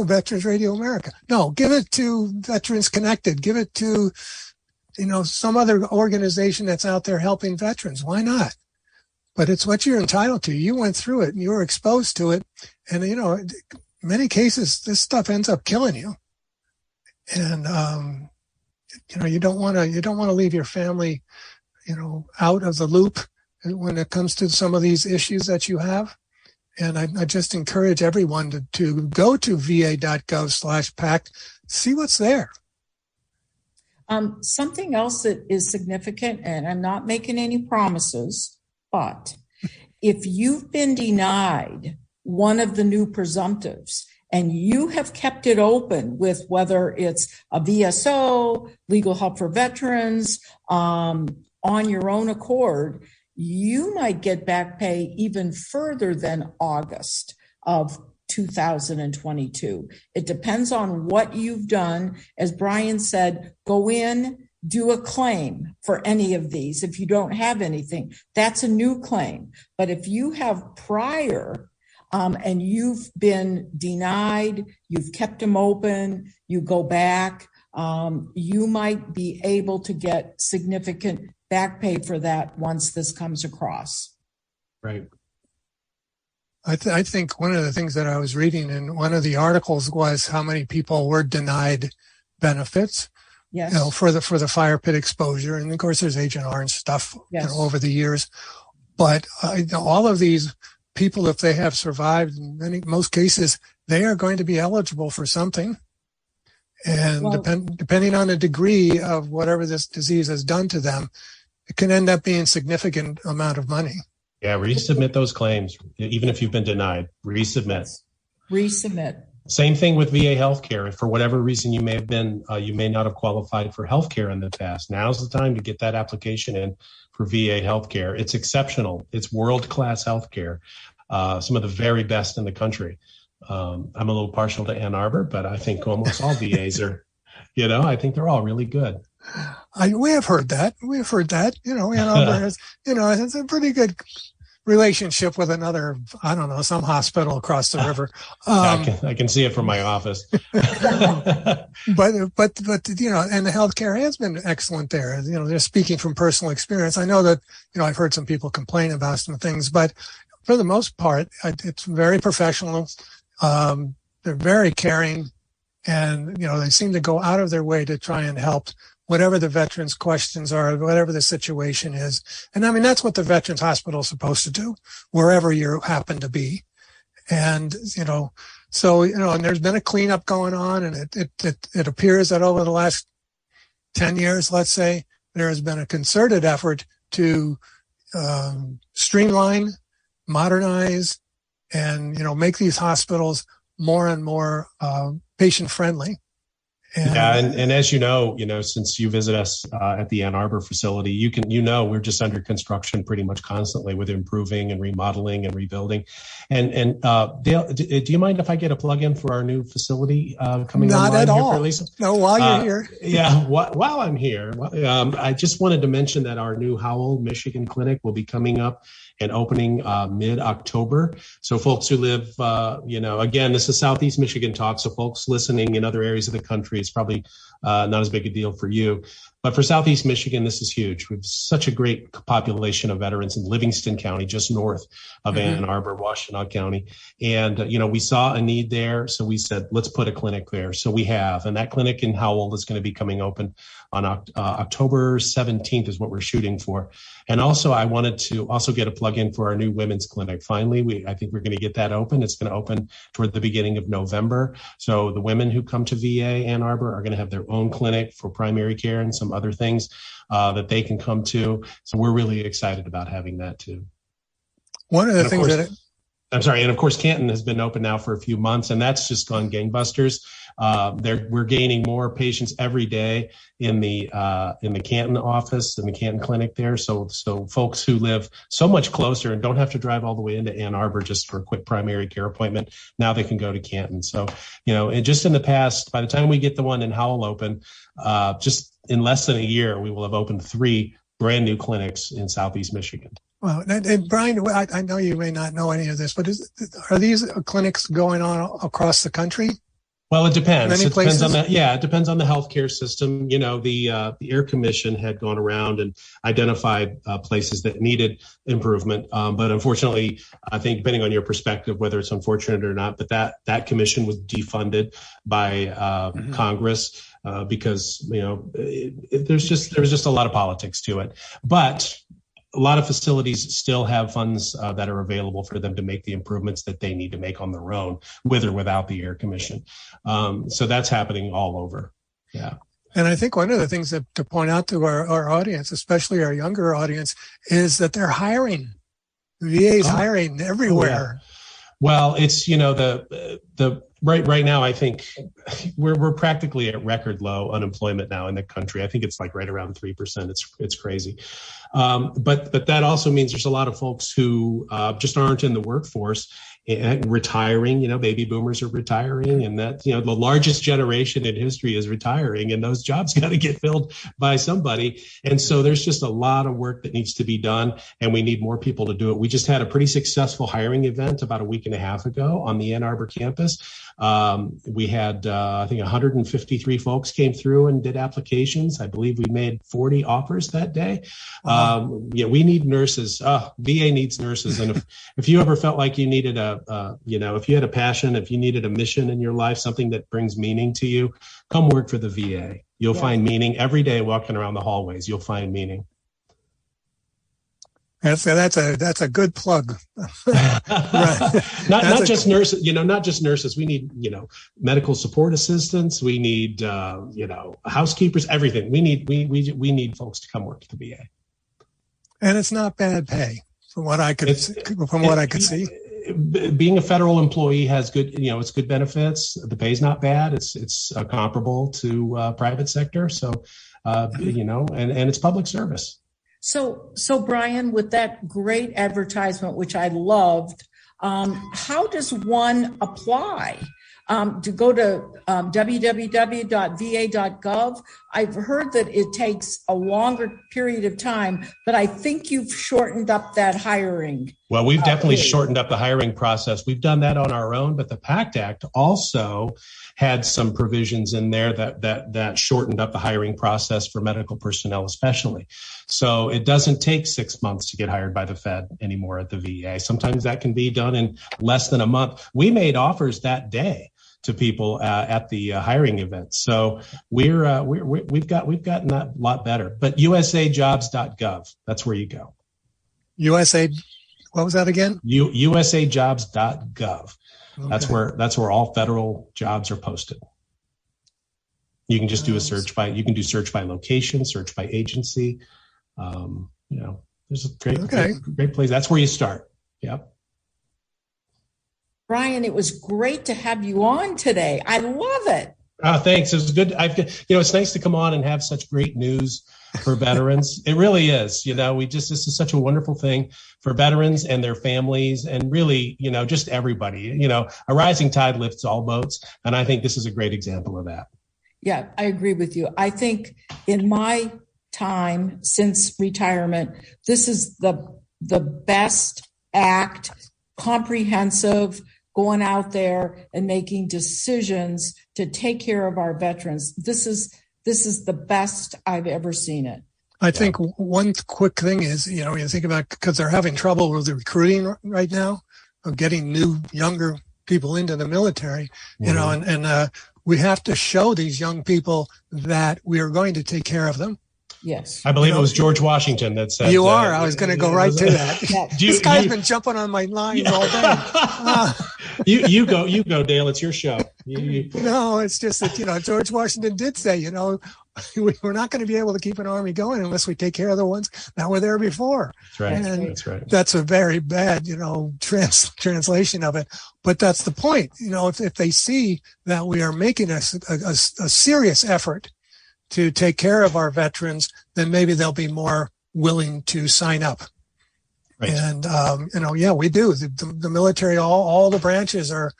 Veterans Radio America. No, give it to Veterans Connected. Give it to, some other organization that's out there helping veterans. Why not? But it's what you're entitled to. You went through it and you were exposed to it. And, in many cases, this stuff ends up killing you. And, you don't want to leave your family, out of the loop when it comes to some of these issues that you have. And I just encourage everyone to go to va.gov/PACT, see what's there. Something else that is significant, and I'm not making any promises, but if you've been denied one of the new presumptives and you have kept it open with whether it's a VSO, legal help for veterans, on your own accord, you might get back pay even further than August of 2022. It depends on what you've done. As Brian said, go in, do a claim for any of these. If you don't have anything, that's a new claim. But if you have prior and you've been denied, you've kept them open, you go back, you might be able to get significant back pay for that once this comes across. Right. I think one of the things that I was reading in one of the articles was how many people were denied benefits. Yes. For the fire pit exposure, and of course there's Agent Orange stuff over the years. But all of these people, if they have survived, in most cases, they are going to be eligible for something. And depending on the degree of whatever this disease has done to them, it can end up being a significant amount of money. Yeah, resubmit those claims, even if you've been denied. Resubmit. Same thing with VA healthcare. If for whatever reason you may not have qualified for healthcare in the past, now's the time to get that application in for VA healthcare. It's exceptional. It's world-class healthcare. Some of the very best in the country. I'm a little partial to Ann Arbor, but I think almost all VAs are, I think they're all really good. We have heard that. Ann Arbor has, it's a pretty good relationship with another, some hospital across the river. I can see it from my office. but and the healthcare has been excellent there. They're speaking from personal experience. I know that, I've heard some people complain about some things, but for the most part, it's very professional. They're very caring, and, they seem to go out of their way to try and help whatever the veterans' questions are, whatever the situation is. And that's what the Veterans Hospital is supposed to do, wherever you happen to be. And, and there's been a cleanup going on, and it appears that over the last 10 years, let's say, there has been a concerted effort to streamline, modernize, and, make these hospitals more and more patient-friendly. And as since you visit us at the Ann Arbor facility, we're just under construction pretty much constantly with improving and remodeling and rebuilding. And Dale, do you mind if I get a plug-in for our new facility coming Not online at here all. for Lisa? No, while you're here. Yeah, while I'm here, I just wanted to mention that our new Howell, Michigan clinic will be coming up and opening mid-October. So folks who live, again, this is Southeast Michigan talk. So folks listening in other areas of the country, it's probably not as big a deal for you. But for Southeast Michigan, this is huge. We have such a great population of veterans in Livingston County, just north of Ann Arbor, Washtenaw County. And, we saw a need there. So we said, let's put a clinic there. So we have. And that clinic in Howell is going to be coming open on October 17th is what we're shooting for. And also, I wanted to also get a plug-in for our new women's clinic. Finally, I think we're going to get that open. It's going to open toward the beginning of November. So the women who come to VA Ann Arbor are going to have their own clinic for primary care and some other things that they can come to. So we're really excited about having that too. One of the things and of course, Canton has been open now for a few months, and that's just gone gangbusters. We're gaining more patients every day in the Canton office, in the Canton clinic there. So folks who live so much closer and don't have to drive all the way into Ann Arbor just for a quick primary care appointment, now they can go to Canton. So, and just in the past, by the time we get the one in Howell open, just in less than a year, we will have opened 3 brand new clinics in Southeast Michigan. Well, and Brian, I know you may not know any of this, but are these clinics going on across the country? Well, it depends. It depends on it depends on the healthcare system. The Air Commission had gone around and identified places that needed improvement. But unfortunately, I think depending on your perspective, whether it's unfortunate or not, but that commission was defunded by Congress because, there was just a lot of politics to it. But a lot of facilities still have funds that are available for them to make the improvements that they need to make on their own, with or without the Air Commission. So that's happening all over. Yeah. And I think one of the things to point out to our audience, especially our younger audience, is that they're hiring. The VA is hiring everywhere. Yeah. Well, it's, right now, I think we're practically at record low unemployment now in the country. I think it's like right around 3%. It's crazy. But that also means there's a lot of folks who just aren't in the workforce and retiring. Baby boomers are retiring, and that, the largest generation in history is retiring, and those jobs got to get filled by somebody. And so there's just a lot of work that needs to be done, and we need more people to do it. We just had a pretty successful hiring event about a week and a half ago on the Ann Arbor campus. We had, I think 153 folks came through and did applications. I believe we made 40 offers that day. We need nurses. VA needs nurses. And if you ever felt like you needed if you had a passion, if you needed a mission in your life, something that brings meaning to you, come work for the VA. You'll find meaning every day walking around the hallways. You'll find meaning. That's a good plug. Right. not just nurses. We need, medical support assistants. We need, housekeepers, everything. We need folks to come work at the VA. And it's not bad pay from what I could see. Being a federal employee has good, it's good benefits. The pay's not bad. It's comparable to private sector. So, and it's public service. So Brian, with that great advertisement, which I loved, how does one apply? To go to www.va.gov. I've heard that it takes a longer period of time, but I think you've shortened up that hiring. Well, we've definitely shortened up the hiring process. We've done that on our own, but the Pact Act also had some provisions in there that shortened up the hiring process for medical personnel, especially. So it doesn't take 6 months to get hired by the Fed anymore at the VA. Sometimes that can be done in less than a month. We made offers that day to people at the hiring event. So we've gotten that a lot better. But usajobs.gov, that's where you go. USA, what was that again? usajobs.gov. Okay. That's where all federal jobs are posted. You can just do a search by location, search by agency. There's a great place. That's where you start. Yep. Brian, it was great to have you on today. I love it. Oh, thanks. It was good. It's nice to come on and have such great news for veterans. It really is. This is such a wonderful thing for veterans and their families, and really, just everybody. A rising tide lifts all boats, and I think this is a great example of that. Yeah, I agree with you. I think in my time since retirement, this is the best act, comprehensive, going out there and making decisions to take care of our veterans. This is the best I've ever seen it. I think one quick thing is, you think about, because they're having trouble with the recruiting right now of getting new, younger people into the military, and we have to show these young people that we are going to take care of them. Yes. I believe it was George Washington that said. You are. I was going to go right to that. This guy's been jumping on my lines all day. You go, Dale. It's your show. No, it's just that, George Washington did say, we're not going to be able to keep an army going unless we take care of the ones that were there before. That's right. And that's right. That's a very bad, translation of it. But that's the point. If they see that we are making a serious effort to take care of our veterans, then maybe they'll be more willing to sign up. Right. And, we do. The military, all the branches are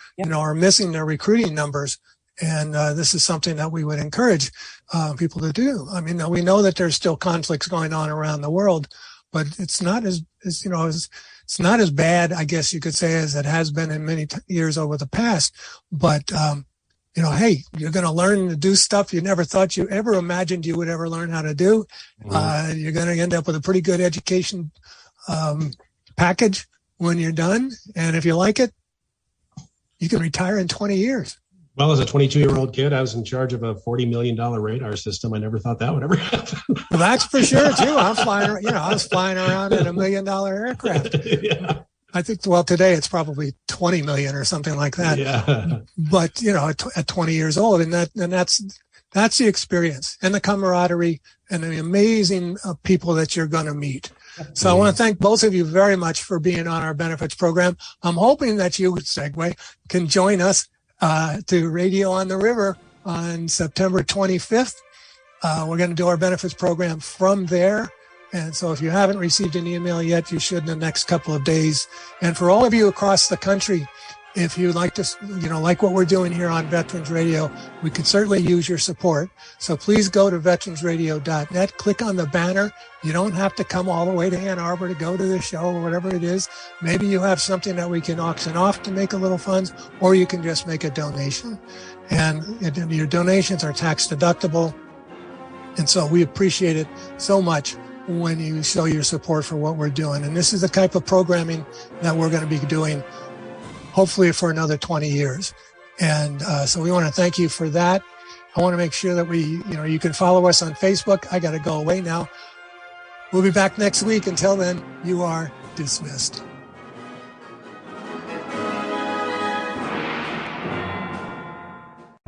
missing their recruiting numbers. And this is something that we would encourage people to do. I mean, we know that there's still conflicts going on around the world, but it's not it's not as bad, I guess you could say, as it has been in many years over the past. But hey, you're going to learn to do stuff you never thought you ever imagined you would ever learn how to do. Mm-hmm. You're going to end up with a pretty good education package when you're done. And if you like it, you can retire in 20 years. Well, as a 22-year-old kid, I was in charge of a $40 million radar system. I never thought that would ever happen. Well, that's for sure, too. I was flying around in $1 million aircraft. Yeah. I think, today it's probably 20 million or something like that. Yeah. But, at 20 years old, and that's the experience and the camaraderie and the amazing people that you're going to meet. So I want to thank both of you very much for being on our benefits program. I'm hoping that you, segue, can join us to Radio on the River on September 25th. We're going to do our benefits program from there. And so if you haven't received an email yet, you should in the next couple of days. And for all of you across the country, if you like to, like what we're doing here on Veterans Radio, we could certainly use your support. So please go to veteransradio.net, click on the banner. You don't have to come all the way to Ann Arbor to go to the show or whatever it is. Maybe you have something that we can auction off to make a little funds, or you can just make a donation. And your donations are tax deductible. And so we appreciate it so much when you show your support for what we're doing. And this is the type of programming that we're going to be doing hopefully for another 20 years. And so we want to thank you for that. I want to make sure that you can follow us on Facebook. I got to go away now. We'll be back next week. Until then, you are dismissed.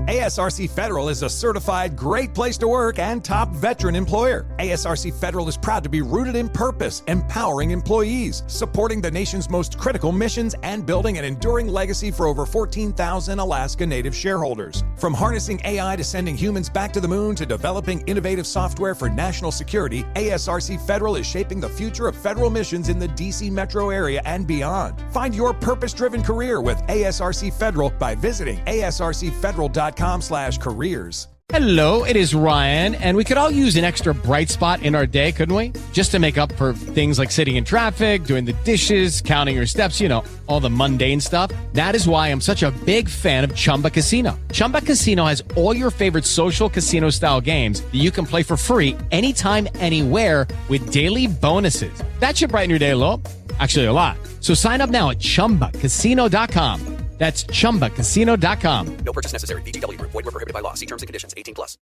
ASRC Federal is a certified great place to work and top veteran employer. ASRC Federal is proud to be rooted in purpose, empowering employees, supporting the nation's most critical missions, and building an enduring legacy for over 14,000 Alaska Native shareholders. From harnessing AI to sending humans back to the moon to developing innovative software for national security, ASRC Federal is shaping the future of federal missions in the D.C. metro area and beyond. Find your purpose-driven career with ASRC Federal by visiting asrcfederal.com/careers. Hello, it is Ryan, and we could all use an extra bright spot in our day, couldn't we? Just to make up for things like sitting in traffic, doing the dishes, counting your steps, all the mundane stuff. That is why I'm such a big fan of Chumba Casino. Chumba Casino has all your favorite social casino-style games that you can play for free anytime, anywhere with daily bonuses. That should brighten your day a little. Actually, a lot. So sign up now at ChumbaCasino.com. That's ChumbaCasino.com. No purchase necessary. VGW Group. Void where prohibited by law. See terms and conditions. 18+.